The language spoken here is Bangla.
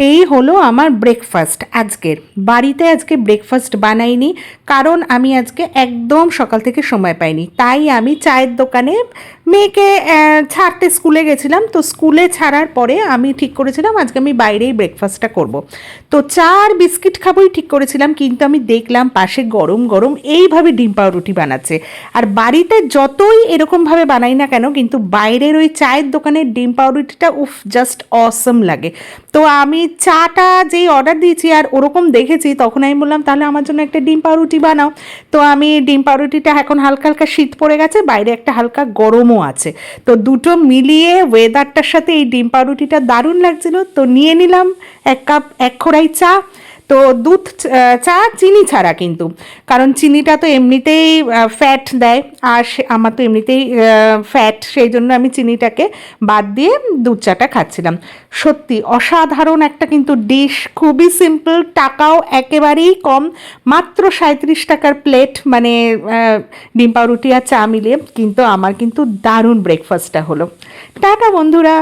এই হলো আমার ব্রেকফাস্ট আজকের। বাড়িতে আজকে ব্রেকফাস্ট বানাইনি, কারণ আমি আজকে একদম সকাল থেকে সময় পাইনি। তাই আমি চায়ের দোকানে মেয়েকে ছাড়তে স্কুলে গেছিলাম। তো স্কুলে ছাড়ার পরে আমি ঠিক করেছিলাম আজকে আমি বাইরেই ব্রেকফাস্টটা করব। তো চা আর বিস্কিট খাবোই ঠিক করেছিলাম, কিন্তু আমি দেখলাম পাশে গরম গরম এইভাবে ডিম পাউরুটি বানাচ্ছে। আর বাড়িতে যতই এরকমভাবে বানাই না কেন, কিন্তু বাইরের ওই চায়ের দোকানের ডিম পাউরুটিটা উফ জাস্ট অসম লাগে। তো আমি চাটা যেই অর্ডার দিয়েছি আর ওরকম দেখেছি, তখন আমি বললাম তাহলে আমার জন্য একটা ডিম পাউরুটি বানাও। তো আমি ডিম পাউরুটিটা, এখন হালকা হালকা শীত পড়ে গেছে, বাইরে একটা হালকা গরমও আছে, তো দুটো মিলিয়ে ওয়েদারটার সাথে এই ডিম পাউরুটিটা দারুণ লাগছিল। তো নিয়ে নিলাম 1 কাপ 1 কড়াই চা। তো দুধ চা চিনি ছাড়া কিন্তু, কারণ চিনিটা তো এমনিতেই ফ্যাট দেয়, আর আমার তো এমনিতেই ফ্যাট, সেই জন্য আমি চিনিটাকে বাদ দিয়ে দুধ চাটা খাচ্ছিলাম। সত্যি অসাধারণ একটা কিন্তু ডিশ, খুবই সিম্পল, টাকাও একেবারেই কম, মাত্র 37 টাকার প্লেট, মানে ডিম পাউরুটি আর চা মিলিয়ে। কিন্তু আমার কিন্তু দারুণ ব্রেকফাস্টটা হলো। টাটা বন্ধুরা।